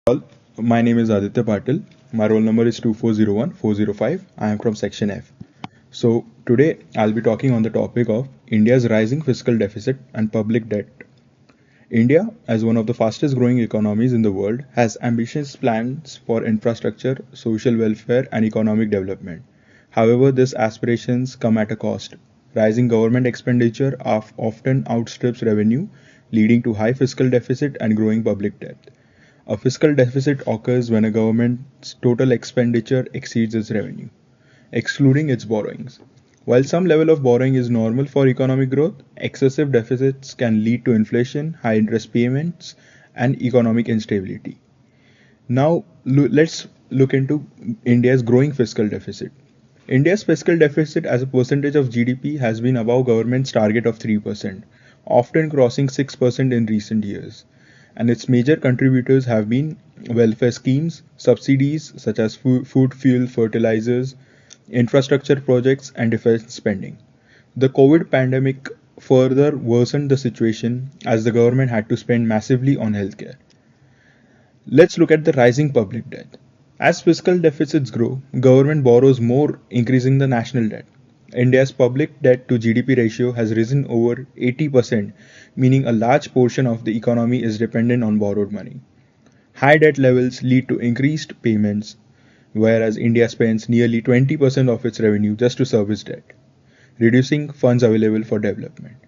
All, my name is Aditya Patil. My roll number is 2401405. I am from Section F. So, today I'll be talking on the topic of India's rising fiscal deficit and public debt. India, as one of the fastest growing economies in the world, has ambitious plans for infrastructure, social welfare, and economic development. However, these aspirations come at a cost. Rising government expenditure often outstrips revenue, leading to high fiscal deficit and growing public debt. A fiscal deficit occurs when a government's total expenditure exceeds its revenue, excluding its borrowings. While some level of borrowing is normal for economic growth, excessive deficits can lead to inflation, high interest payments, and economic instability. Now, let's look into India's growing fiscal deficit. India's fiscal deficit as a percentage of GDP has been above government's target of 3%, often crossing 6% in recent years. And its major contributors have been welfare schemes, subsidies such as food, fuel, fertilizers, infrastructure projects, and defense spending. The COVID pandemic further worsened the situation as the government had to spend massively on healthcare. Let's look at the rising public debt. As fiscal deficits grow, government borrows more, increasing the national debt. India's public debt to GDP ratio has risen over 80%, meaning a large portion of the economy is dependent on borrowed money. High debt levels lead to increased payments, whereas India spends nearly 20% of its revenue just to service debt, reducing funds available for development.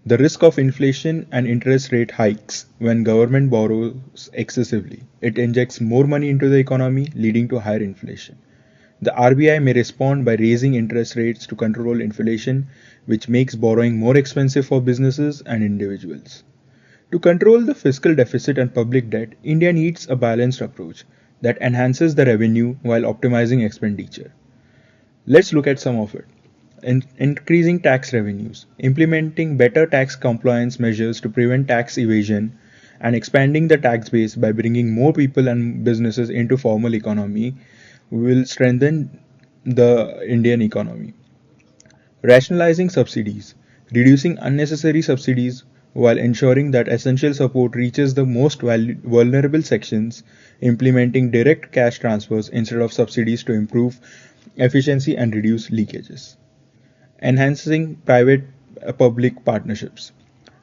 The risk of inflation and interest rate hikes when government borrows excessively. It injects more money into the economy, leading to higher inflation. The RBI may respond by raising interest rates to control inflation, which makes borrowing more expensive for businesses and individuals. To control the fiscal deficit and public debt, India needs a balanced approach that enhances the revenue while optimizing expenditure. Let's look at some of it. Increasing tax revenues, implementing better tax compliance measures to prevent tax evasion, and expanding the tax base by bringing more people and businesses into formal economy will strengthen the Indian economy. Rationalizing subsidies, reducing unnecessary subsidies while ensuring that essential support reaches the most vulnerable sections, implementing direct cash transfers instead of subsidies to improve efficiency and reduce leakages. Enhancing private public partnerships,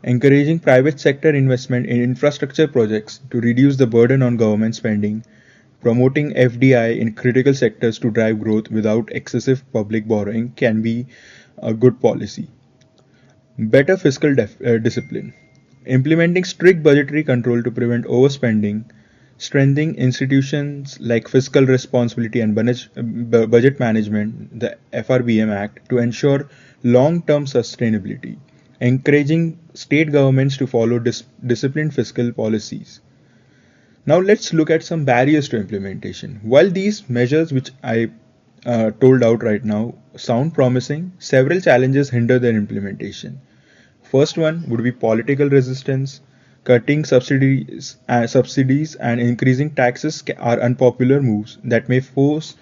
encouraging private sector investment in infrastructure projects to reduce the burden on government spending, promoting FDI in critical sectors to drive growth without excessive public borrowing can be a good policy. Better fiscal discipline, implementing strict budgetary control to prevent overspending, strengthening institutions like fiscal responsibility and budget management, the FRBM Act, to ensure long term sustainability, encouraging state governments to follow disciplined fiscal policies. Now, let's look at some barriers to implementation. While these measures, which I told out right now, sound promising, several challenges hinder their implementation. First one would be political resistance. Cutting subsidies and increasing taxes are unpopular moves that may force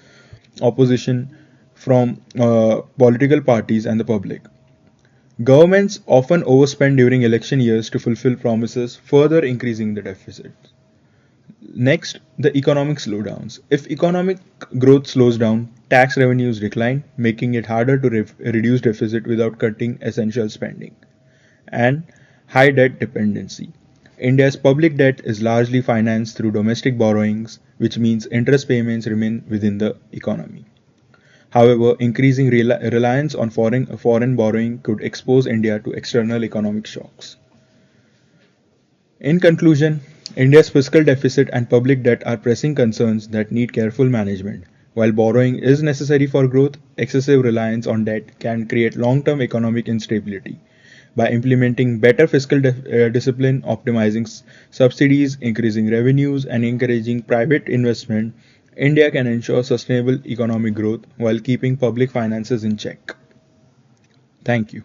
opposition from political parties and the public. Governments often overspend during election years to fulfill promises, further increasing the deficit. Next, the economic slowdowns. If economic growth slows down, tax revenues decline, making it harder to reduce deficit without cutting essential spending. And high debt dependency. India's public debt is largely financed through domestic borrowings, which means interest payments remain within the economy. However, increasing reliance on foreign borrowing could expose India to external economic shocks. In conclusion, India's fiscal deficit and public debt are pressing concerns that need careful management. While borrowing is necessary for growth, excessive reliance on debt can create long-term economic instability. By implementing better fiscal discipline, optimizing subsidies, increasing revenues, and encouraging private investment, India can ensure sustainable economic growth while keeping public finances in check. Thank you.